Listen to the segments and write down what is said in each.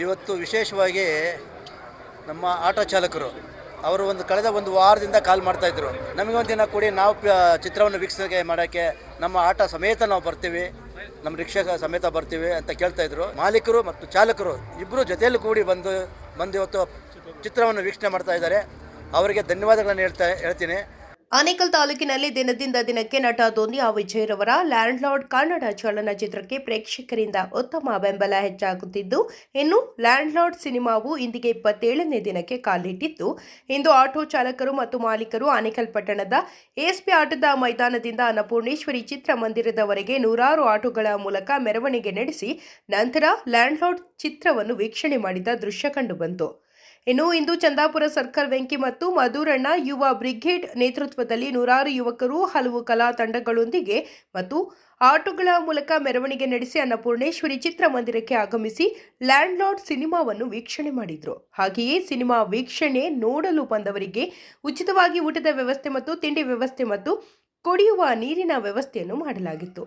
ಇವತ್ತು ವಿಶೇಷವಾಗಿ ನಮ್ಮ ಆಟೋ ಚಾಲಕರು ಅವರು ಕಳೆದ ಒಂದು ವಾರದಿಂದ ಕಾಲ್ ಮಾಡ್ತಾಯಿದ್ರು, ನಮಗೊಂದು ದಿನ ಕೊಡಿ, ನಾವು ಚಿತ್ರವನ್ನು ವೀಕ್ಷಣೆ ಮಾಡೋಕ್ಕೆ ನಮ್ಮ ಆಟೋ ಸಮೇತ ನಾವು ಬರ್ತೀವಿ, ನಮ್ಮ ರಿಕ್ಷಾ ಸಮೇತ ಬರ್ತೀವಿ ಅಂತ ಕೇಳ್ತಾಯಿದ್ರು. ಮಾಲೀಕರು ಮತ್ತು ಚಾಲಕರು ಇಬ್ಬರು ಜೊತೆಯಲ್ಲಿ ಕೂಡಿ ಬಂದು ಇವತ್ತು ಚಿತ್ರವನ್ನು ವೀಕ್ಷಣೆ ಮಾಡ್ತಾ ಇದ್ದಾರೆ. ಅವರಿಗೆ ಧನ್ಯವಾದಗಳನ್ನು ಹೇಳ್ತೀನಿ. ಆನೇಕಲ್ ತಾಲೂಕಿನಲ್ಲಿ ದಿನದಿಂದ ದಿನಕ್ಕೆ ನಟ ದುನಿಯಾ ವಿಜಯರವರ ಲ್ಯಾಂಡ್ಲಾರ್ಡ್ ಕನ್ನಡ ಚಲನಚಿತ್ರಕ್ಕೆ ಪ್ರೇಕ್ಷಕರಿಂದ ಉತ್ತಮ ಬೆಂಬಲ ಹೆಚ್ಚಾಗುತ್ತಿದ್ದು, ಇನ್ನು ಲ್ಯಾಂಡ್ಲಾರ್ಡ್ ಸಿನಿಮಾವು ಇಂದಿಗೆ 27ನೇ ದಿನಕ್ಕೆ ಕಾಲಿಟ್ಟಿದ್ದು, ಇಂದು ಆಟೋ ಚಾಲಕರು ಮತ್ತು ಮಾಲೀಕರು ಆನೇಕಲ್ ಪಟ್ಟಣದ ಎಎಸ್ಪಿ ಆಟದ ಮೈದಾನದಿಂದ ಅನ್ನಪೂರ್ಣೇಶ್ವರಿ ಚಿತ್ರಮಂದಿರದವರೆಗೆ ನೂರಾರು ಆಟೋಗಳ ಮೂಲಕ ಮೆರವಣಿಗೆ ನಡೆಸಿ ನಂತರ ಲ್ಯಾಂಡ್ಲಾರ್ಡ್ ಚಿತ್ರವನ್ನು ವೀಕ್ಷಣೆ ಮಾಡಿದ ದೃಶ್ಯ ಕಂಡುಬಂತು. ಇನ್ನು ಇಂದು ಚಂದಾಪುರ ಸರ್ಕಲ್ ವೆಂಕಿ ಮತ್ತು ಮಧುರಣ್ಣ ಯುವ ಬ್ರಿಗೇಡ್ ನೇತೃತ್ವದಲ್ಲಿ ನೂರಾರು ಯುವಕರು ಹಲವು ಕಲಾ ತಂಡಗಳೊಂದಿಗೆ ಮತ್ತು ಆಟೋಗಳ ಮೂಲಕ ಮೆರವಣಿಗೆ ನಡೆಸಿ ಅನ್ನಪೂರ್ಣೇಶ್ವರಿ ಚಿತ್ರಮಂದಿರಕ್ಕೆ ಆಗಮಿಸಿ ಲ್ಯಾಂಡ್ಲಾರ್ಡ್ ಸಿನಿಮಾವನ್ನು ವೀಕ್ಷಣೆ ಮಾಡಿದ್ರು. ಹಾಗೆಯೇ ಸಿನಿಮಾ ವೀಕ್ಷಣೆ ನೋಡಲು ಬಂದವರಿಗೆ ಉಚಿತವಾಗಿ ಊಟದ ವ್ಯವಸ್ಥೆ ಮತ್ತು ತಿಂಡಿ ವ್ಯವಸ್ಥೆ ಮತ್ತು ಕುಡಿಯುವ ನೀರಿನ ವ್ಯವಸ್ಥೆಯನ್ನು ಮಾಡಲಾಗಿತ್ತು.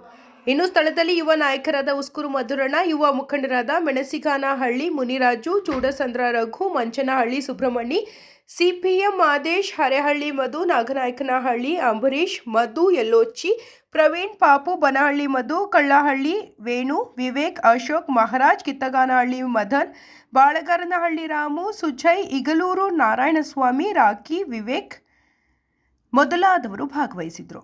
ಇನ್ನು ಸ್ಥಳದಲ್ಲಿ ಯುವ ನಾಯಕರಾದ ಉಸ್ಕೂರು ಮಧುರಣ್ಣ, ಯುವ ಮುಖಂಡರಾದ ಮೆಣಸಿಗಾನಹಳ್ಳಿ ಮುನಿರಾಜು, ಚೂಡಸಂದ್ರ ರಘು, ಮಂಚನಹಳ್ಳಿ ಸುಬ್ರಹ್ಮಣಿ, ಸಿಪಿಎಂ ಆದೇಶ್, ಹರೇಹಳ್ಳಿ ಮಧು, ನಾಗನಾಯಕನಹಳ್ಳಿ ಅಂಬರೀಶ್, ಮಧು ಯಲ್ಲೋಚಿ, ಪ್ರವೀಣ್, ಪಾಪು, ಬನಹಳ್ಳಿ ಮಧು, ಕಳ್ಳಹಳ್ಳಿ ವೇಣು, ವಿವೇಕ್, ಅಶೋಕ್, ಮಹಾರಾಜ್, ಕಿತ್ತಗಾನಹಳ್ಳಿ ಮದನ್, ಬಾಳಗಾರನಹಳ್ಳಿ ರಾಮು, ಸುಜಯ್, ಇಗಲೂರು ನಾರಾಯಣಸ್ವಾಮಿ, ರಾಕಿ, ವಿವೇಕ್ ಮೊದಲಾದವರು ಭಾಗವಹಿಸಿದ್ರು.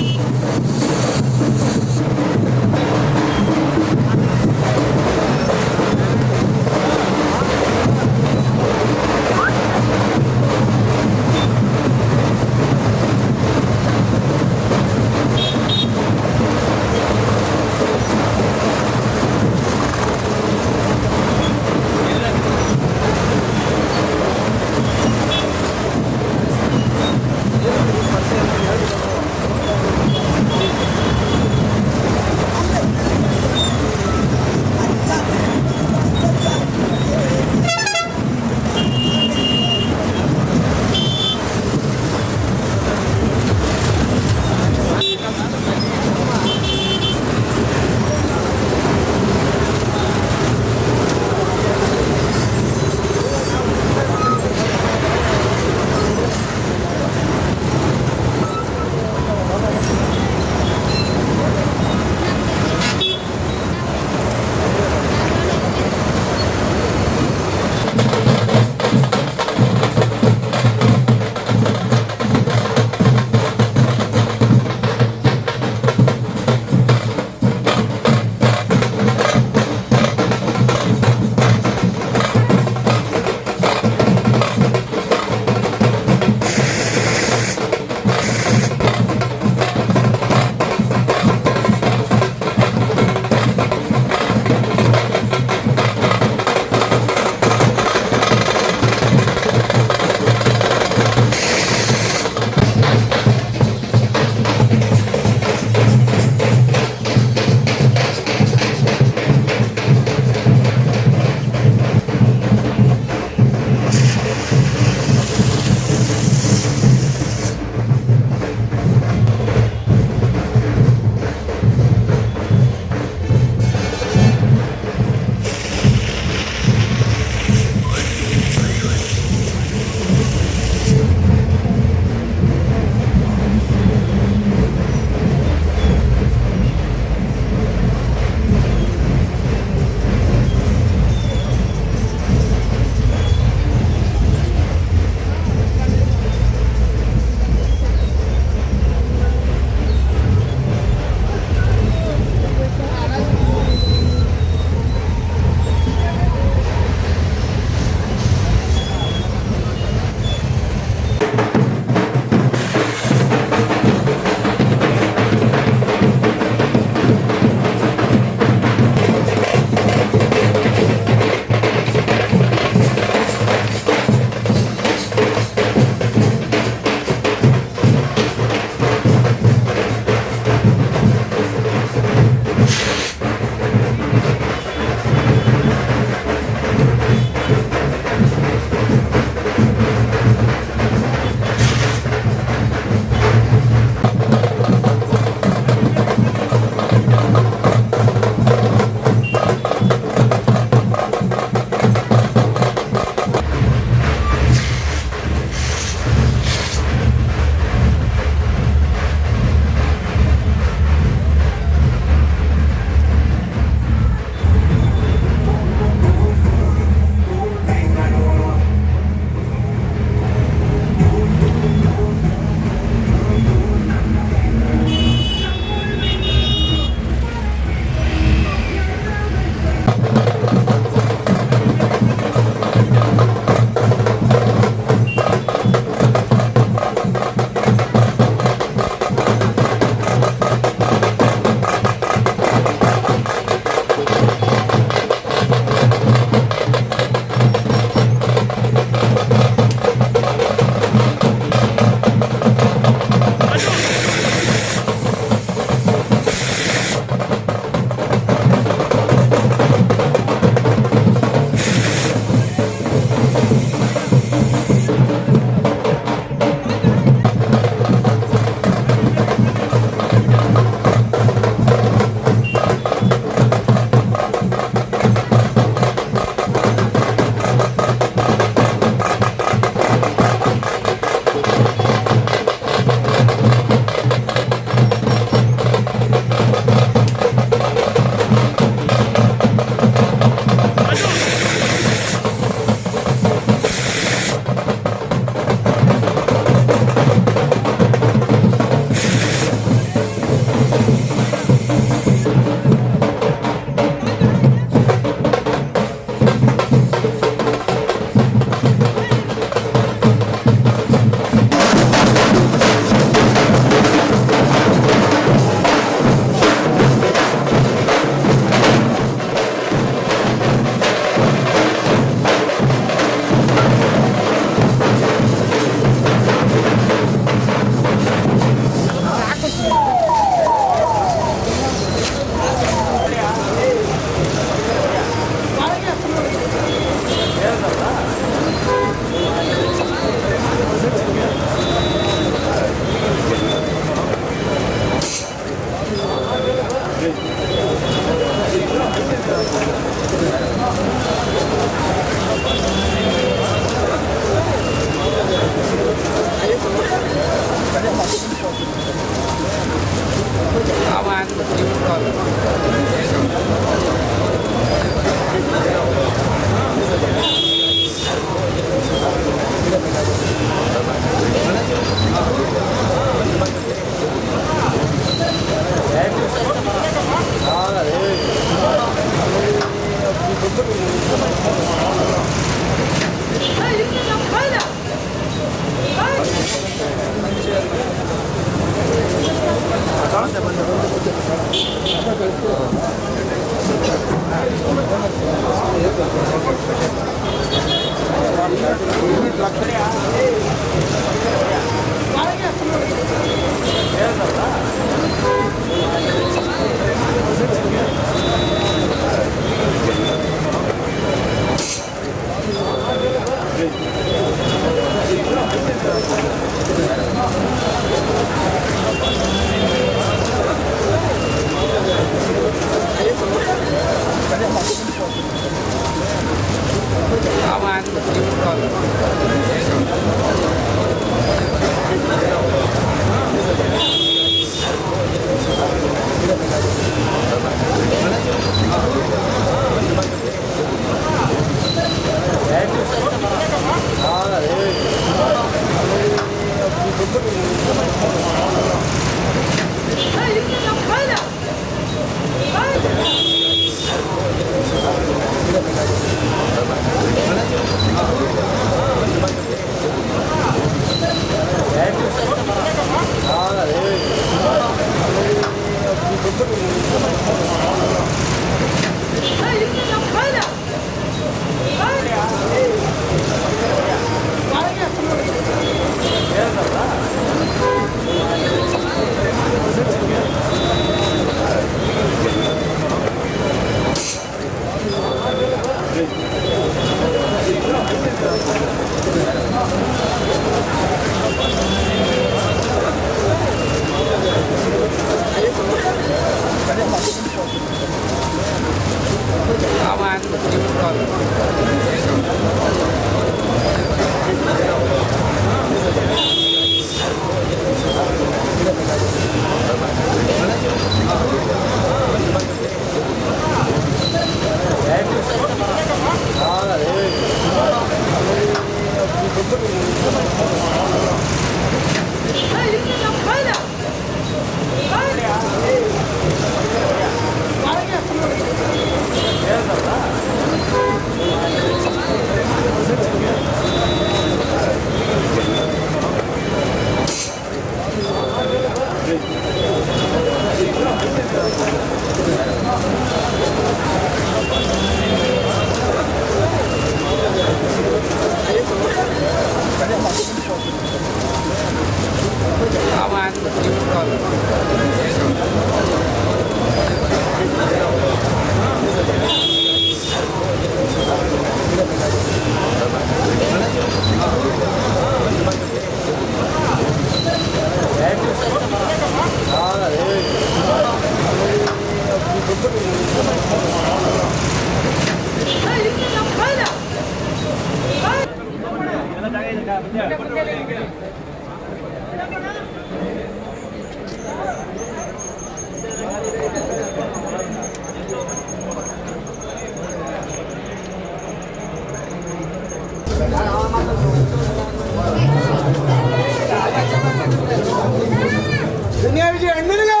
दुनिया विजय अण्णनिगे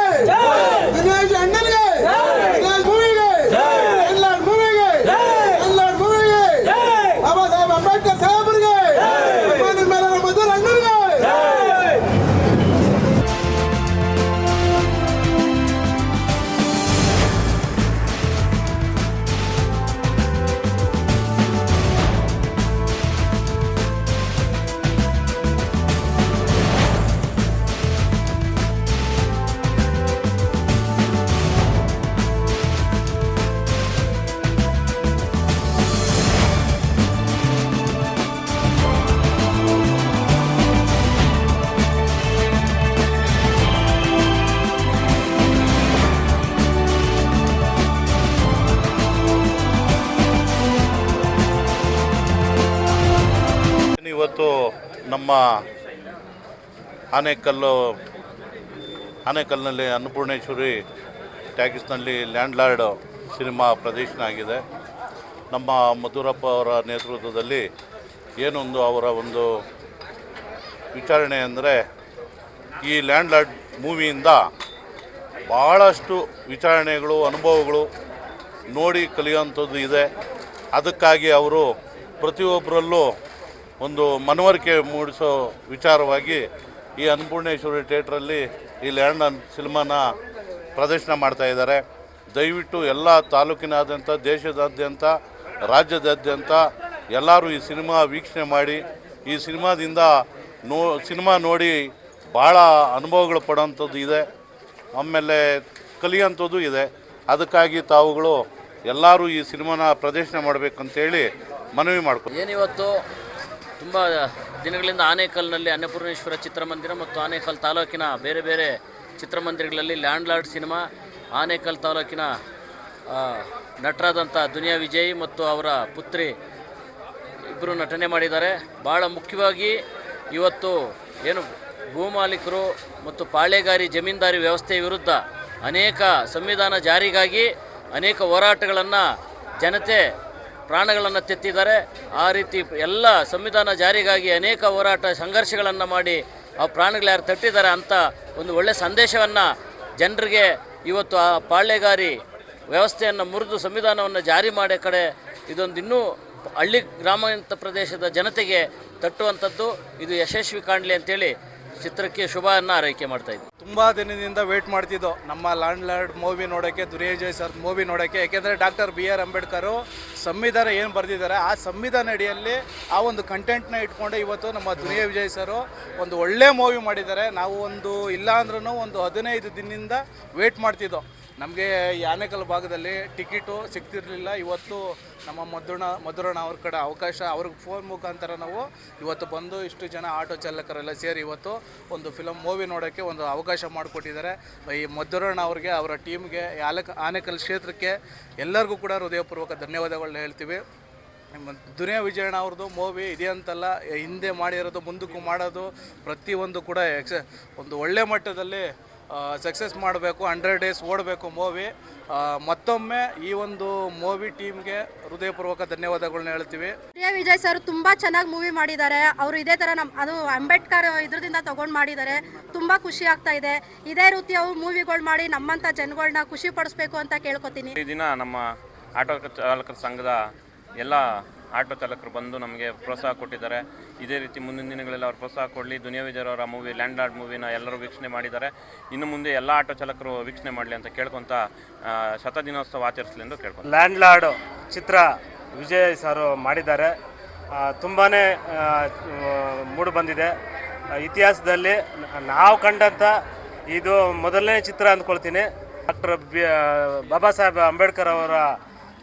दुनिया विजय अण्णनिगे land ಮೂವಿಗೆ land ಮೂವಿಗೆ land ಮೂವಿಗೆ Baba Saheb Ambedkar ಸಾಹೇಬರಿಗೆ ನಿರ್ಮಲ ಮಧುರ ಅಣ್ಣನಿಗೆ ಇವತ್ತು ನಮ್ಮ ಆನೇಕಲ್ನಲ್ಲಿ ಅನ್ನಪೂರ್ಣೇಶ್ವರಿ ಟ್ಯಾಕಿಸ್ನಲ್ಲಿ ಲ್ಯಾಂಡ್ ಲಾರ್ಡ್ ಸಿನಿಮಾ ಪ್ರದರ್ಶನ ಆಗಿದೆ. ನಮ್ಮ ಮಧುರಪ್ಪ ಅವರ ನೇತೃತ್ವದಲ್ಲಿ ಏನೊಂದು ಅವರ ಒಂದು ವಿಚಾರಣೆ ಅಂದರೆ ಈ ಲ್ಯಾಂಡ್ ಲಾರ್ಡ್ ಮೂವಿಯಿಂದ ಭಾಳಷ್ಟು ವಿಚಾರಣೆಗಳು ಅನುಭವಗಳು ನೋಡಿ ಕಲಿಯುವಂಥದ್ದು ಇದೆ. ಅದಕ್ಕಾಗಿ ಅವರು ಪ್ರತಿಯೊಬ್ಬರಲ್ಲೂ ಒಂದು ಮನವರಿಕೆ ಮೂಡಿಸೋ ವಿಚಾರವಾಗಿ ಈ ಅನ್ನಪೂರ್ಣೇಶ್ವರಿ ಥಿಯೇಟ್ರಲ್ಲಿ ಈ ಲ್ಯಾಂಡ್ ಸಿನಿಮಾನ ಪ್ರದರ್ಶನ ಮಾಡ್ತಾಯಿದ್ದಾರೆ. ದಯವಿಟ್ಟು ಎಲ್ಲ ತಾಲೂಕಿನಾದ್ಯಂತ, ದೇಶದಾದ್ಯಂತ, ರಾಜ್ಯದಾದ್ಯಂತ ಎಲ್ಲರೂ ಈ ಸಿನಿಮಾ ವೀಕ್ಷಣೆ ಮಾಡಿ ಈ ಸಿನಿಮಾದಿಂದ ಸಿನಿಮಾ ನೋಡಿ ಭಾಳ ಅನುಭವಗಳು ಪಡೋಂಥದ್ದು ಇದೆ, ಆಮೇಲೆ ಕಲಿಯೋಂಥದ್ದು ಇದೆ. ಅದಕ್ಕಾಗಿ ತಾವುಗಳು ಎಲ್ಲರೂ ಈ ಸಿನಿಮಾನ ಪ್ರದರ್ಶನ ಮಾಡಬೇಕಂತೇಳಿ ಮನವಿ ಮಾಡ್ಕೊಂಡು ಏನಿವತ್ತು ತುಂಬ ದಿನಗಳಿಂದ ಆನೇಕಲ್ನಲ್ಲಿ ಅನ್ನಪೂರ್ಣೇಶ್ವರ ಚಿತ್ರಮಂದಿರ ಮತ್ತು ಆನೇಕಲ್ ತಾಲೂಕಿನ ಬೇರೆ ಬೇರೆ ಚಿತ್ರಮಂದಿರಗಳಲ್ಲಿ ಲ್ಯಾಂಡ್ ಲಾರ್ಡ್ ಸಿನಿಮಾ ಆನೇಕಲ್ ತಾಲೂಕಿನ ನಟರಾದಂಥ ದುನಿಯಾ ವಿಜಯ್ ಮತ್ತು ಅವರ ಪುತ್ರಿ ಇಬ್ಬರು ನಟನೆ ಮಾಡಿದ್ದಾರೆ. ಭಾಳ ಮುಖ್ಯವಾಗಿ ಇವತ್ತು ಏನು ಭೂಮಾಲೀಕರು ಮತ್ತು ಪಾಳೆಗಾರಿ ಜಮೀನ್ದಾರಿ ವ್ಯವಸ್ಥೆಯ ವಿರುದ್ಧ ಅನೇಕ ಸಂವಿಧಾನ ಜಾರಿಗಾಗಿ ಅನೇಕ ಹೋರಾಟಗಳನ್ನು ಜನತೆ ಪ್ರಾಣಗಳನ್ನು ತೆತ್ತಿದ್ದಾರೆ. ಆ ರೀತಿ ಎಲ್ಲ ಸಂವಿಧಾನ ಜಾರಿಗಾಗಿ ಅನೇಕ ಹೋರಾಟ ಸಂಘರ್ಷಗಳನ್ನು ಮಾಡಿ ಆ ಪ್ರಾಣಗಳು ಯಾರು ತಟ್ಟಿದ್ದಾರೆ ಅಂತ ಒಂದು ಒಳ್ಳೆಯ ಸಂದೇಶವನ್ನು ಜನರಿಗೆ ಇವತ್ತು ಆ ಪಾಳೆಗಾರಿ ವ್ಯವಸ್ಥೆಯನ್ನು ಮುರಿದು ಸಂವಿಧಾನವನ್ನು ಜಾರಿ ಮಾಡೋ ಕಡೆ ಇದೊಂದು ಇನ್ನೂ ಹಳ್ಳಿ ಗ್ರಾಮಾಂತರ ಪ್ರದೇಶದ ಜನತೆಗೆ ತಟ್ಟುವಂಥದ್ದು. ಇದು ಯಶಸ್ವಿ ಕಾಣಲಿ ಅಂತೇಳಿ ಚಿತ್ರಕ್ಕೆ ಶುಭವನ್ನು ಆರೈಕೆ ಮಾಡ್ತಾಯಿದ್ವಿ. ತುಂಬ ದಿನದಿಂದ ವೇಟ್ ಮಾಡ್ತಿದ್ದೋ ನಮ್ಮ ಲ್ಯಾಂಡ್ ಲಾರ್ಡ್ ಮೂವಿ ನೋಡೋಕ್ಕೆ, ದುನಿಯಾ ವಿಜಯ್ ಸರ್ ಮೂವಿ ನೋಡೋಕ್ಕೆ. ಯಾಕೆಂದರೆ ಡಾಕ್ಟರ್ BR ಅಂಬೇಡ್ಕರು ಸಂವಿಧಾನ ಏನು ಬರೆದಿದ್ದಾರೆ ಆ ಸಂವಿಧಾನ ಅಡಿಯಲ್ಲಿ ಆ ಒಂದು ಕಂಟೆಂಟ್ನ ಇಟ್ಕೊಂಡು ಇವತ್ತು ನಮ್ಮ ದುನಿಯಾ ವಿಜಯ್ ಸರು ಒಂದು ಒಳ್ಳೆ ಮೂವಿ ಮಾಡಿದ್ದಾರೆ. ನಾವು ಇಲ್ಲ ಅಂದ್ರೂ ಒಂದು 15 ದಿನದಿಂದ ವೇಟ್ ಮಾಡ್ತಿದ್ದೋ. ನಮಗೆ ಈ ಆನೇಕಲ್ ಭಾಗದಲ್ಲಿ ಟಿಕೆಟು ಸಿಗ್ತಿರಲಿಲ್ಲ. ಇವತ್ತು ನಮ್ಮ ಮಧುರಣ್ಣ ಅವ್ರ ಕಡೆ ಅವಕಾಶ, ಅವ್ರಿಗೆ ಫೋನ್ ಮುಖಾಂತರ ನಾವು ಇವತ್ತು ಬಂದು ಇಷ್ಟು ಜನ ಆಟೋ ಚಾಲಕರೆಲ್ಲ ಸೇರಿ ಇವತ್ತು ಒಂದು ಮೂವಿ ನೋಡೋಕ್ಕೆ ಒಂದು ಅವಕಾಶ ಮಾಡಿಕೊಟ್ಟಿದ್ದಾರೆ. ಈ ಮಧುರಣ್ಣ ಅವ್ರಿಗೆ, ಅವರ ಟೀಮ್ಗೆ, ಆನೇಕಲ್ ಕ್ಷೇತ್ರಕ್ಕೆ ಎಲ್ಲರಿಗೂ ಕೂಡ ಹೃದಯಪೂರ್ವಕ ಧನ್ಯವಾದಗಳನ್ನ ಹೇಳ್ತೀವಿ. ದುನಿಯಾ ವಿಜಯಣ್ಣ ಅವ್ರದ್ದು ಮೂವಿ ಇದೆಯಂತಲ್ಲ, ಹಿಂದೆ ಮಾಡಿರೋದು ಮುಂದಕ್ಕೂ ಮಾಡೋದು ಪ್ರತಿಯೊಂದು ಕೂಡ ಒಂದು ಒಳ್ಳೆ ಮಟ್ಟದಲ್ಲಿ ಸಕ್ಸಸ್ ಮಾಡಬೇಕು. 100 days ಓಡಬೇಕು ಮೂವಿ. ಮತ್ತೊಮ್ಮೆ ಈ ಒಂದು ಮೂವಿ ಟೀಮ್ಗೆ ಹೃದಯಪೂರ್ವಕ ಧನ್ಯವಾದಗಳನ್ನ ಹೇಳ್ತೀವಿ. ದುನಿಯಾ ವಿಜಯ್ ಸರ್ ತುಂಬ ಚೆನ್ನಾಗಿ ಮೂವಿ ಮಾಡಿದ್ದಾರೆ. ಅವರು ಇದೇ ಥರ ಅದು ಅಂಬೇಡ್ಕರ್ ಇದರಿಂದ ತೊಗೊಂಡು ಮಾಡಿದ್ದಾರೆ. ತುಂಬ ಖುಷಿ ಆಗ್ತಾ ಇದೆ. ಇದೇ ರೀತಿ ಅವ್ರು ಮೂವಿಗಳು ಮಾಡಿ ನಮ್ಮಂಥ ಜನಗಳನ್ನ ಖುಷಿ ಪಡಿಸ್ಬೇಕು ಅಂತ ಕೇಳ್ಕೊತೀನಿ. ಈ ದಿನ ನಮ್ಮ ಆಟೋ ಚಾಲಕರ ಸಂಘದ ಎಲ್ಲ ಆಟೋ ಚಾಲಕರು ಬಂದು ನಮಗೆ ಪ್ರೋತ್ಸಾಹ ಕೊಟ್ಟಿದ್ದಾರೆ. ಇದೇ ರೀತಿ ಮುಂದಿನ ದಿನಗಳಲ್ಲಿ ಅವ್ರು ಪ್ರೋತ್ಸಾಹ ಕೊಡಲಿ. ದುನಿಯಾ ವಿಜಯ್ ಅವರ ಮೂವಿ ಲ್ಯಾಂಡ್ ಲಾರ್ಡ್ ಮೂವಿನ ಎಲ್ಲರೂ ವೀಕ್ಷಣೆ ಮಾಡಿದ್ದಾರೆ. ಇನ್ನು ಮುಂದೆ ಎಲ್ಲ ಆಟೋ ಚಾಲಕರು ವೀಕ್ಷಣೆ ಮಾಡಲಿ ಅಂತ ಕೇಳ್ಕೊತ ಶತದಿನೋತ್ಸವ ಆಚರಿಸಲಿ ಎಂದು ಕೇಳ್ಕೊಂಡು. ಲ್ಯಾಂಡ್ ಲಾರ್ಡ್ ಚಿತ್ರ ವಿಜಯ್ ಸರ್ ಮಾಡಿದ್ದಾರೆ. ತುಂಬಾ ಮೂಡು ಬಂದಿದೆ. ಇತಿಹಾಸದಲ್ಲಿ ನಾವು ಕಂಡಂಥ ಇದು ಮೊದಲನೇ ಚಿತ್ರ ಅಂದ್ಕೊಳ್ತೀನಿ. ಡಾಕ್ಟರ್ ಬಾಬಾ ಸಾಹೇಬ್ ಅಂಬೇಡ್ಕರ್ ಅವರ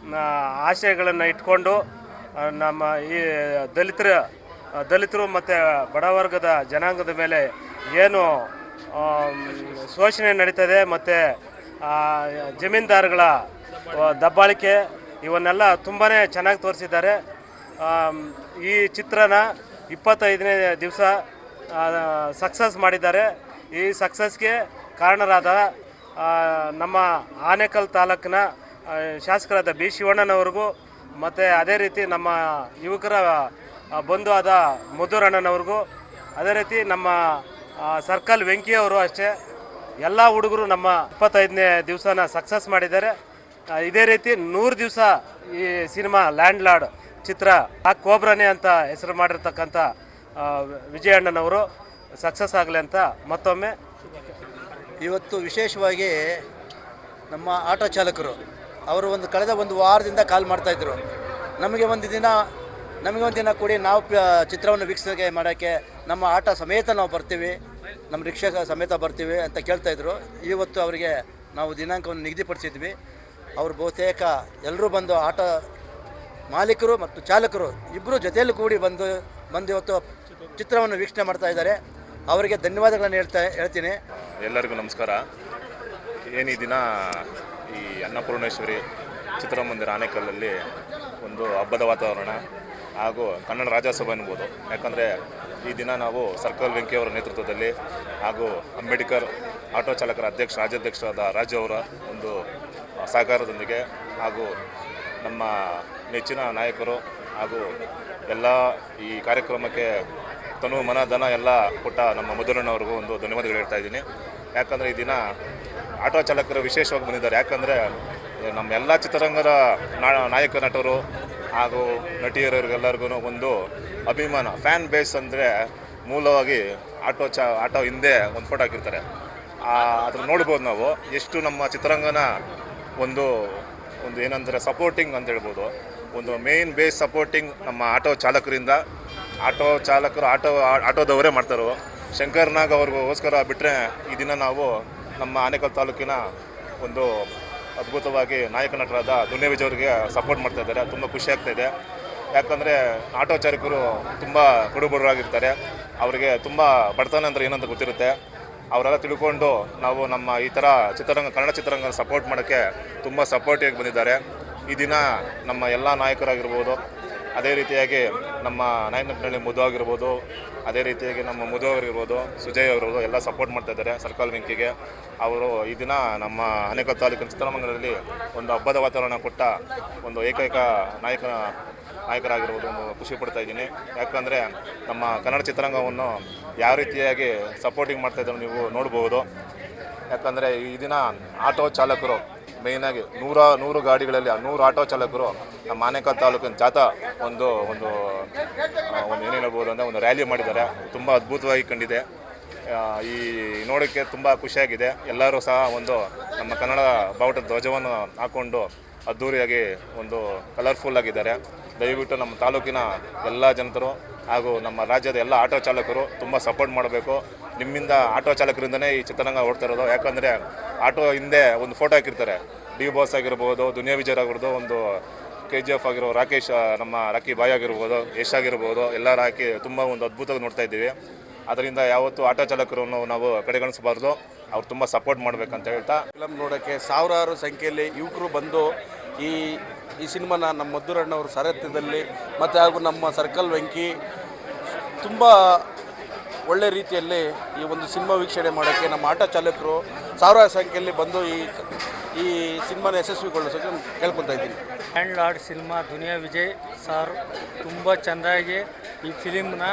ಆಶಯಗಳನ್ನು ಇಟ್ಕೊಂಡು ನಮ್ಮ ಈ ದಲಿತರು ಮತ್ತು ಬಡವರ್ಗದ ಜನಾಂಗದ ಮೇಲೆ ಏನು ಶೋಷಣೆ ನಡೀತದೆ ಮತ್ತು ಜಮೀನ್ದಾರುಗಳ ದಬ್ಬಾಳಿಕೆ ಇವನ್ನೆಲ್ಲ ತುಂಬಾ ಚೆನ್ನಾಗಿ ತೋರಿಸಿದ್ದಾರೆ. ಈ ಚಿತ್ರನ 25ನೇ ದಿವಸ ಸಕ್ಸಸ್ ಮಾಡಿದ್ದಾರೆ. ಈ ಸಕ್ಸಸ್ಗೆ ಕಾರಣರಾದ ನಮ್ಮ ಆನೇಕಲ್ ತಾಲೂಕಿನ ಶಾಸಕರಾದ B. ಶಿವಣ್ಣನವ್ರಿಗೂ ಮತ್ತು ಅದೇ ರೀತಿ ನಮ್ಮ ಯುವಕರ ಬಂಧು ಆದ ಮಧುರಣ್ಣನವ್ರಿಗೂ, ಅದೇ ರೀತಿ ನಮ್ಮ ಸರ್ಕಲ್ ವೆಂಕಿಯವರು ಅಷ್ಟೇ, ಎಲ್ಲ ಹುಡುಗರು ನಮ್ಮ 25ನೇ ದಿವಸನ ಸಕ್ಸಸ್ ಮಾಡಿದ್ದಾರೆ. ಇದೇ ರೀತಿ 100 ದಿವಸ ಈ ಸಿನಿಮಾ ಲ್ಯಾಂಡ್ ಲಾರ್ಡ್ ಚಿತ್ರ ಕೋಬ್ರನೆ ಅಂತ ಹೆಸರು ಮಾಡಿರ್ತಕ್ಕಂಥ ವಿಜಯಣ್ಣನವರು ಸಕ್ಸಸ್ ಆಗಲಿ ಅಂತ ಮತ್ತೊಮ್ಮೆ. ಇವತ್ತು ವಿಶೇಷವಾಗಿ ನಮ್ಮ ಆಟೋ ಚಾಲಕರು ಅವರು ಕಳೆದ ಒಂದು ವಾರದಿಂದ ಕಾಲ್ ಮಾಡ್ತಾಯಿದ್ರು. ನಮಗೆ ಒಂದು ದಿನ ಕೊಡಿ, ನಾವು ಚಿತ್ರವನ್ನು ವೀಕ್ಷಣೆ ಮಾಡೋಕ್ಕೆ ನಮ್ಮ ಆಟೋ ಸಮೇತ ನಾವು ಬರ್ತೀವಿ, ನಮ್ಮ ರಿಕ್ಷಾ ಸಮೇತ ಬರ್ತೀವಿ ಅಂತ ಕೇಳ್ತಾಯಿದ್ರು. ಇವತ್ತು ಅವರಿಗೆ ನಾವು ದಿನಾಂಕವನ್ನು ನಿಗದಿಪಡಿಸಿದ್ವಿ. ಅವರು ಬಹುತೇಕ ಎಲ್ಲರೂ ಬಂದು ಆಟೋ ಮಾಲೀಕರು ಮತ್ತು ಚಾಲಕರು ಇಬ್ಬರು ಜೊತೆಯಲ್ಲಿ ಕೂಡಿ ಬಂದು ಇವತ್ತು ಚಿತ್ರವನ್ನು ವೀಕ್ಷಣೆ ಮಾಡ್ತಾ ಇದ್ದಾರೆ. ಅವರಿಗೆ ಧನ್ಯವಾದಗಳನ್ನು ಹೇಳ್ತೀನಿ. ಎಲ್ಲರಿಗೂ ನಮಸ್ಕಾರ. ಈ ದಿನ ಈ ಅನ್ನಪೂರ್ಣೇಶ್ವರಿ ಚಿತ್ರಮಂದಿರ ಆನೇಕಲ್ಲಲ್ಲಿ ಒಂದು ಹಬ್ಬದ ವಾತಾವರಣ ಹಾಗೂ ಕನ್ನಡ ರಾಜ್ಯೋತ್ಸವ ಎನ್ಬೋದು. ಯಾಕಂದರೆ ಈ ದಿನ ನಾವು ಸರ್ಕಲ್ ವೆಂಕಿಯವರ ನೇತೃತ್ವದಲ್ಲಿ ಹಾಗೂ ಅಂಬೇಡ್ಕರ್ ಆಟೋ ಚಾಲಕರ ರಾಜ್ಯಾಧ್ಯಕ್ಷರಾದ ರಾಜು ಅವರ ಒಂದು ಸಹಕಾರದೊಂದಿಗೆ ಹಾಗೂ ನಮ್ಮ ನೆಚ್ಚಿನ ನಾಯಕರು ಹಾಗೂ ಎಲ್ಲ ಈ ಕಾರ್ಯಕ್ರಮಕ್ಕೆ ತನು ಮನ ಧನ ಎಲ್ಲ ಕೊಟ್ಟ ನಮ್ಮ ಮಧುರಣ್ಣವ್ರಿಗೂ ಒಂದು ಧನ್ಯವಾದಗಳು ಹೇಳ್ತಾ ಇದ್ದೀನಿ. ಯಾಕಂದರೆ ಈ ದಿನ ಆಟೋ ಚಾಲಕರು ವಿಶೇಷವಾಗಿ ಬಂದಿದ್ದಾರೆ. ಯಾಕಂದರೆ ನಮ್ಮ ಎಲ್ಲ ಚಿತ್ರರಂಗದ ನಾಯಕ ನಟರು ಹಾಗೂ ನಟಿಯರಿಗೆಲ್ಲರಿಗೂ ಒಂದು ಅಭಿಮಾನ, ಫ್ಯಾನ್ ಬೇಸ್ ಅಂದರೆ ಮೂಲವಾಗಿ ಆಟೋ ಹಿಂದೆ ಒಂದು ಫೋಟೋ ಹಾಕಿರ್ತಾರೆ. ಅದ್ರ ನೋಡ್ಬೋದು ನಾವು ಎಷ್ಟು ನಮ್ಮ ಚಿತ್ರರಂಗನ ಒಂದು ಏನಂದರೆ ಸಪೋರ್ಟಿಂಗ್ ಅಂತ ಹೇಳ್ಬೋದು. ಒಂದು ಮೇನ್ ಬೇಸ್ ಸಪೋರ್ಟಿಂಗ್ ನಮ್ಮ ಆಟೋ ಚಾಲಕರಿಂದ. ಆಟೋ ಚಾಲಕರು ಆಟೋದವರೇ ಮಾಡ್ತಾರೋ. ಶಂಕರ್ನಾಗ್ ಅವ್ರಿಗೋಸ್ಕರ ಬಿಟ್ಟರೆ ಈ ದಿನ ನಾವು ನಮ್ಮ ಆನೇಕಲ್ ತಾಲೂಕಿನ ಒಂದು ಅದ್ಭುತವಾಗಿ ನಾಯಕ ನಟರಾದ ದುನಿಯಾ ವಿಜಯ್ ಅವರಿಗೆ ಸಪೋರ್ಟ್ ಮಾಡ್ತಾ ಇದ್ದಾರೆ. ತುಂಬ ಖುಷಿ ಆಗ್ತಾಯಿದೆ. ಯಾಕಂದರೆ ಆಟೋ ಚಾಲಕರು ತುಂಬ ಕಡುಬಡವರಾಗಿರ್ತಾರೆ. ಅವರಿಗೆ ತುಂಬ ಬಡತನ ಅಂದರೆ ಏನಂತ ಗೊತ್ತಿರುತ್ತೆ. ಅವರೆಲ್ಲ ತಿಳ್ಕೊಂಡು ನಾವು ನಮ್ಮ ಈ ಥರ ಕನ್ನಡ ಚಿತ್ರರಂಗ ಸಪೋರ್ಟ್ ಮಾಡೋಕ್ಕೆ ತುಂಬ ಸಪೋರ್ಟಿವಾಗಿ ಬಂದಿದ್ದಾರೆ. ಈ ದಿನ ನಮ್ಮ ಎಲ್ಲ ನಾಯಕರಾಗಿರ್ಬೋದು, ಅದೇ ರೀತಿಯಾಗಿ ನಮ್ಮ ನಾಯಕನಲ್ಲಿ ಮಧು ಆಗಿರ್ಬೋದು, ಅದೇ ರೀತಿಯಾಗಿ ನಮ್ಮ ಮಧು ಅವರಿರ್ಬೋದು, ಸುಜಯ್ ಅವರಿರ್ಬೋದು, ಎಲ್ಲ ಸಪೋರ್ಟ್ ಮಾಡ್ತಾಯಿದ್ದಾರೆ ಸರ್ಕಲ್ ವೆಂಕಿಗೆ. ಅವರು ಈ ದಿನ ನಮ್ಮ ಆನೇಕಲ್ ತಾಲೂಕಿನ ಚಿತ್ರಮಂಗಲದಲ್ಲಿ ಒಂದು ಹಬ್ಬದ ವಾತಾವರಣ ಕೊಟ್ಟ ಒಂದು ಏಕೈಕ ನಾಯಕರಾಗಿರ್ಬೋದು ಒಂದು ಖುಷಿ ಪಡ್ತಾ ಇದ್ದೀನಿ. ಯಾಕಂದರೆ ನಮ್ಮ ಕನ್ನಡ ಚಿತ್ರರಂಗವನ್ನು ಯಾವ ರೀತಿಯಾಗಿ ಸಪೋರ್ಟಿಂಗ್ ಮಾಡ್ತಾಯಿದ್ದಾರೆ ನೀವು ನೋಡ್ಬೋದು. ಯಾಕಂದರೆ ಈ ದಿನ ಆಟೋ ಚಾಲಕರು ಮೇಯ್ನಾಗಿ 100 ಗಾಡಿಗಳಲ್ಲಿ 100 ಆಟೋ ಚಾಲಕರು ನಮ್ಮ ಆನೇಕಲ್ ತಾಲೂಕಿನ ಜಾಥಾ ಒಂದು ಏನೇನು ಹೇಳ್ಬೋದು ಅಂದರೆ ಒಂದು ರ್ಯಾಲಿ ಮಾಡಿದ್ದಾರೆ. ತುಂಬ ಅದ್ಭುತವಾಗಿ ಕಂಡಿದೆ. ಈ ನೋಡೋಕ್ಕೆ ತುಂಬ ಖುಷಿಯಾಗಿದೆ. ಎಲ್ಲರೂ ಸಹ ಒಂದು ನಮ್ಮ ಕನ್ನಡ ಬಾವುಟದ ಧ್ವಜವನ್ನು ಹಾಕ್ಕೊಂಡು ಅದ್ಧೂರಿಯಾಗಿ ಒಂದು ಕಲರ್ಫುಲ್ ಆಗಿದ್ದಾರೆ. ದಯವಿಟ್ಟು ನಮ್ಮ ತಾಲೂಕಿನ ಎಲ್ಲ ಜನರು ಹಾಗೂ ನಮ್ಮ ರಾಜ್ಯದ ಎಲ್ಲ ಆಟೋ ಚಾಲಕರು ತುಂಬ ಸಪೋರ್ಟ್ ಮಾಡಬೇಕು. ನಿಮ್ಮಿಂದ ಆಟೋ ಚಾಲಕರಿಂದನೇ ಈ ಚಿತ್ರರಂಗ ಓಡ್ತಾ ಇರೋದು. ಯಾಕಂದರೆ ಆಟೋ ಹಿಂದೆ ಒಂದು ಫೋಟೋ ಹಾಕಿರ್ತಾರೆ. ಡಿ ಬಾಸ್ ಆಗಿರ್ಬೋದು, ದುನಿಯಾ ವಿಜಯ್ ಆಗಿರ್ಬೋದು, ಒಂದು KGF ಆಗಿರೋ ರಾಕೇಶ್, ನಮ್ಮ ರಾಕಿ ಬಾಯ್ ಆಗಿರ್ಬೋದು, ಯಶ್ ಆಗಿರ್ಬೋದು, ಎಲ್ಲರೂ ಹಾಕಿ ತುಂಬ ಒಂದು ಅದ್ಭುತವಾಗಿ ನೋಡ್ತಾ ಇದ್ದೀವಿ. ಅದರಿಂದ ಯಾವತ್ತೂ ಆಟೋ ಚಾಲಕರನ್ನು ನಾವು ಕಡೆಗಣಿಸಬಾರ್ದು. ಅವ್ರು ತುಂಬ ಸಪೋರ್ಟ್ ಮಾಡಬೇಕಂತ ಹೇಳ್ತಾ, ಫಿಲಮ್ ನೋಡೋಕ್ಕೆ ಸಾವಿರಾರು ಸಂಖ್ಯೆಯಲ್ಲಿ ಯುವಕರು ಬಂದು ಈ ಸಿನಿಮಾನ ನಮ್ಮ ಮಧುರಣ್ಣವ್ರ ಸಾರಥ್ಯದಲ್ಲಿ ಮತ್ತು ಹಾಗೂ ನಮ್ಮ ಸರ್ಕಲ್ ವೆಂಕಿ ತುಂಬ ಒಳ್ಳೆ ರೀತಿಯಲ್ಲಿ ಈ ಒಂದು ಸಿನಿಮಾ ವೀಕ್ಷಣೆ ಮಾಡೋಕ್ಕೆ ನಮ್ಮ ಆಟೋ ಚಾಲಕರು ಸಾವಿರಾರು ಸಂಖ್ಯೆಯಲ್ಲಿ ಬಂದು ಈ ಸಿನಿಮಾನ ಯಶಸ್ವಿಗೊಳಿಸೋಕೆ ಕೇಳ್ಕೊತಾ ಇದ್ದೀನಿ. Land lord cinema Duniya Vijay sir ತುಂಬ ಚೆಂದಾಗಿ ಈ ಫಿಲಿಮ್ನ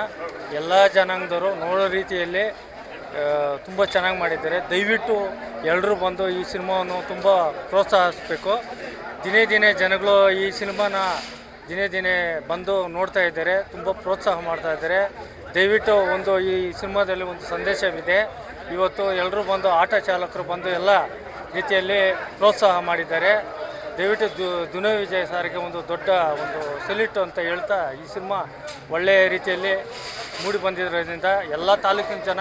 ಎಲ್ಲ ಜನಾಂಗದವರು ನೋಡೋ ರೀತಿಯಲ್ಲಿ ತುಂಬ ಚೆನ್ನಾಗಿ ಮಾಡಿದ್ದಾರೆ. ದಯವಿಟ್ಟು ಎಲ್ಲರೂ ಬಂದು ಈ ಸಿನಿಮಾವನ್ನು ತುಂಬ ಪ್ರೋತ್ಸಾಹಿಸಬೇಕು. ದಿನೇ ದಿನೇ ಜನಗಳು ಈ ಸಿನಿಮಾನ ದಿನೇ ಬಂದು ನೋಡ್ತಾ ಇದ್ದಾರೆ, ತುಂಬ ಪ್ರೋತ್ಸಾಹ ಮಾಡ್ತಾ ಇದ್ದಾರೆ. ದಯವಿಟ್ಟು ಈ ಸಿನಿಮಾದಲ್ಲಿ ಒಂದು ಸಂದೇಶವಿದೆ. ಇವತ್ತು ಎಲ್ಲರೂ ಬಂದು ಆಟೋ ಚಾಲಕರು ಬಂದು ಎಲ್ಲ ರೀತಿಯಲ್ಲಿ ಪ್ರೋತ್ಸಾಹ ಮಾಡಿದ್ದಾರೆ. ದಯವಿಟ್ಟು ದುನಿಯಾ ವಿಜಯ್ ಸಾರಿಗೆ ಒಂದು ದೊಡ್ಡ ಒಂದು ಸೆಲ್ಯೂಟ್ ಅಂತ ಹೇಳ್ತಾ, ಈ ಸಿನಿಮಾ ಒಳ್ಳೆಯ ರೀತಿಯಲ್ಲಿ ಮೂಡಿ ಬಂದಿರೋದ್ರಿಂದ ಎಲ್ಲ ತಾಲೂಕಿನ ಜನ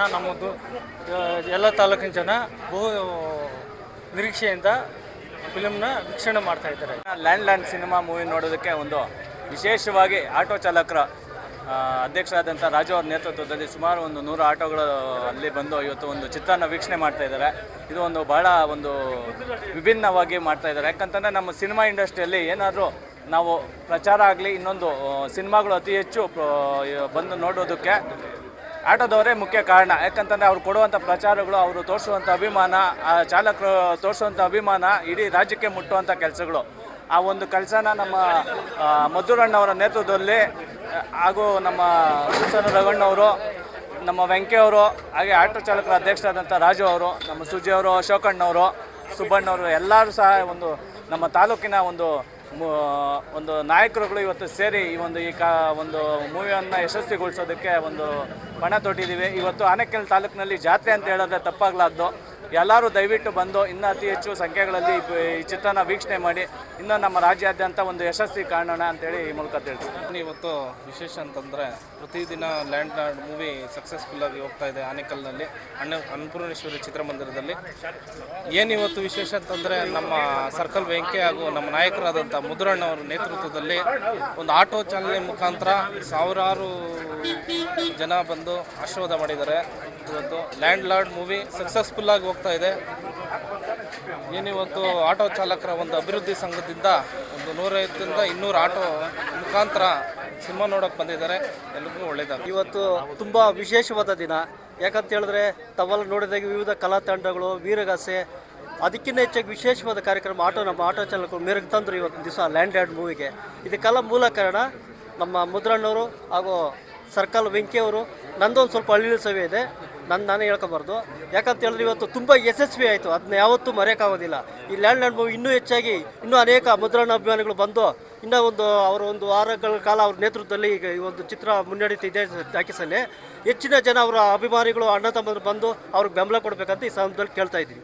ಎಲ್ಲ ತಾಲೂಕಿನ ಜನ ಬಹು ನಿರೀಕ್ಷೆಯಿಂದ ಫಿಲ್ಮ್ನ ವೀಕ್ಷಣೆ ಮಾಡ್ತಾ ಇದ್ದಾರೆ. ಲ್ಯಾಂಡ್ ಸಿನಿಮಾ ಮೂವಿ ನೋಡೋದಕ್ಕೆ ಒಂದು ವಿಶೇಷವಾಗಿ ಆಟೋ ಚಾಲಕರ ಅಧ್ಯಕ್ಷರಾದಂಥ ರಾಜು ಅವ್ರ ನೇತೃತ್ವದಲ್ಲಿ ಸುಮಾರು 100 ಆಟೋಗಳು ಅಲ್ಲಿ ಬಂದು ಇವತ್ತು ಒಂದು ಚಿತ್ರನ ವೀಕ್ಷಣೆ ಮಾಡ್ತಾ ಇದ್ದಾರೆ. ಇದು ಒಂದು ಬಹಳ ಒಂದು ವಿಭಿನ್ನವಾಗಿ ಮಾಡ್ತಾ ಇದ್ದಾರೆ. ಯಾಕಂತಂದರೆ ನಮ್ಮ ಸಿನಿಮಾ ಇಂಡಸ್ಟ್ರಿಯಲ್ಲಿ ಏನಾದರೂ ನಾವು ಪ್ರಚಾರ ಆಗಲಿ ಇನ್ನೊಂದು ಸಿನಿಮಾಗಳು ಅತಿ ಹೆಚ್ಚು ಬಂದು ನೋಡೋದಕ್ಕೆ ಆಟೋದವರೇ ಮುಖ್ಯ ಕಾರಣ. ಯಾಕಂತಂದರೆ ಅವ್ರು ಕೊಡುವಂಥ ಪ್ರಚಾರಗಳು, ಅವರು ತೋರಿಸುವಂಥ ಅಭಿಮಾನ, ಆ ಚಾಲಕರು ತೋರಿಸುವಂಥ ಅಭಿಮಾನ ಇಡೀ ರಾಜ್ಯಕ್ಕೆ ಮುಟ್ಟುವಂಥ ಕೆಲಸಗಳು. ಆ ಒಂದು ಕೆಲಸನ ನಮ್ಮ ಮಧುರಣ್ಣವರ ನೇತೃತ್ವದಲ್ಲಿ ಹಾಗೂ ನಮ್ಮ ರಘಣ್ಣವರು, ನಮ್ಮ ವೆಂಕಿಯವರು, ಹಾಗೆ ಆಟೋ ಚಾಲಕರ ಅಧ್ಯಕ್ಷರಾದಂಥ ರಾಜು ಅವರು, ನಮ್ಮ ಸುಜಿ ಅವರು, ಅಶೋಕಣ್ಣವರು, ಸುಬ್ಬಣ್ಣವರು ಎಲ್ಲರೂ ಸಹ ನಮ್ಮ ತಾಲೂಕಿನ ಒಂದು ನಾಯಕರುಗಳು ಇವತ್ತು ಸೇರಿ ಈ ಒಂದು ಮೂವಿಯನ್ನು ಯಶಸ್ವಿಗೊಳಿಸೋದಕ್ಕೆ ಪಣ ತೊಟ್ಟಿದ್ದೀವಿ. ಇವತ್ತು ಆನೇಕಲ್ ತಾಲೂಕಿನಲ್ಲಿ ಜಾತ್ರೆ ಅಂತ ಹೇಳಿದ್ರೆ ತಪ್ಪಾಗಲಾರ್ದು. ಎಲ್ಲರೂ ದಯವಿಟ್ಟು ಬಂದು ಇನ್ನೂ ಅತಿ ಹೆಚ್ಚು ಸಂಖ್ಯೆಗಳಲ್ಲಿ ಈ ಚಿತ್ರನ ವೀಕ್ಷಣೆ ಮಾಡಿ ಇನ್ನೂ ನಮ್ಮ ರಾಜ್ಯಾದ್ಯಂತ ಒಂದು ಯಶಸ್ವಿ ಕಾಣೋಣ ಅಂತೇಳಿ ಈ ಮೂಲಕ ತಿಳಿಸ್ತೀನಿ. ಇವತ್ತು ವಿಶೇಷ ಅಂತಂದರೆ ಪ್ರತಿದಿನ ಲ್ಯಾಂಡ್ ಲಾರ್ಡ್ ಮೂವಿ ಸಕ್ಸಸ್ಫುಲ್ಲಾಗಿ ಹೋಗ್ತಾ ಇದೆ ಆನೇಕಲ್ನಲ್ಲಿ ಅನ್ನಪೂರ್ಣೇಶ್ವರಿ ಚಿತ್ರಮಂದಿರದಲ್ಲಿ. ಏನಿವತ್ತು ವಿಶೇಷ ಅಂತಂದರೆ ನಮ್ಮ ಸರ್ಕಲ್ ವೆಂಕಿ ಹಾಗೂ ನಮ್ಮ ನಾಯಕರಾದಂಥ ಮುದುರಣ್ಣವರ ನೇತೃತ್ವದಲ್ಲಿ ಒಂದು ಆಟೋ ಚಾಲನೆ ಮುಖಾಂತರ ಸಾವಿರಾರು ಜನ ಬಂದು ಆಶೀರ್ವಾದ ಮಾಡಿದ್ದಾರೆ. ಇವತ್ತು ಲ್ಯಾಂಡ್ ಲಾರ್ಡ್ ಮೂವಿ ಸಕ್ಸಸ್ಫುಲ್ಲಾಗಿ ಹೋಗ್ತಾ ಇದೆ. ಏನಿವತ್ತು ಆಟೋ ಚಾಲಕರ ಒಂದು ಅಭಿವೃದ್ಧಿ ಸಂಘದಿಂದ 150ರಿಂದ 200 ಆಟೋ ಮುಖಾಂತರ ಸಿನಿಮಾ ನೋಡೋಕೆ ಬಂದಿದ್ದಾರೆ. ಎಲ್ಲರಿಗೂ ಒಳ್ಳೆಯದಾಗಿ ಇವತ್ತು ತುಂಬ ವಿಶೇಷವಾದ ದಿನ. ಯಾಕಂತ ಹೇಳಿದ್ರೆ ತಾವೆಲ್ಲ ನೋಡಿದಾಗ ವಿವಿಧ ಕಲಾ ತಂಡಗಳು, ವೀರಗಾಸೆ, ಅದಕ್ಕಿಂತ ಹೆಚ್ಚಾಗಿ ವಿಶೇಷವಾದ ಕಾರ್ಯಕ್ರಮ ನಮ್ಮ ಆಟೋ ಚಾಲಕರು ಮೆರುಗು ತಂದರು ಇವತ್ತು ದಿವಸ ಲ್ಯಾಂಡ್ ಲಾರ್ಡ್ ಮೂವಿಗೆ. ಇದಕ್ಕೆಲ್ಲ ಮೂಲ ಕಾರಣ ನಮ್ಮ ಮುದ್ರಣ್ಣವರು ಹಾಗೂ ಸರ್ಕಲ್ ವೆಂಕಿಯವರು. ನಂದೊಂದು ಸ್ವಲ್ಪ ಹಳ್ಳಿ ಸಭೆ ಇದೆ, ನಾನೇ ಹೇಳ್ಕೊಬಾರ್ದು. ಯಾಕಂತ ಹೇಳಿದ್ರೆ ಇವತ್ತು ತುಂಬ ಯಶಸ್ವಿ ಆಯಿತು, ಅದನ್ನ ಯಾವತ್ತೂ ಮರೆಯೋಕ್ಕಾಗೋದಿಲ್ಲ. ಈ ಲ್ಯಾಂಡ್ ಲಾರ್ಡ್ ಮೂವಿ ಇನ್ನೂ ಅನೇಕ ಮುದ್ರಣ ಅಭಿಮಾನಿಗಳು ಬಂದು ಅವರ ಒಂದು ವಾರಗಳ ಕಾಲ ಅವ್ರ ನೇತೃತ್ವದಲ್ಲಿ ಈಗ ಈ ಒಂದು ಚಿತ್ರ ಮುನ್ನಡೀತಿದೆ. ಟಾಕೀಸಲ್ಲಿ ಹೆಚ್ಚಿನ ಜನ ಅವರ ಅಭಿಮಾನಿಗಳು, ಅಣ್ಣ ತಮ್ಮರು ಬಂದು ಅವ್ರಿಗೆ ಬೆಂಬಲ ಕೊಡಬೇಕಂತ ಈ ಸಂದರ್ಭದಲ್ಲಿ ಕೇಳ್ತಾ ಇದ್ದೀನಿ.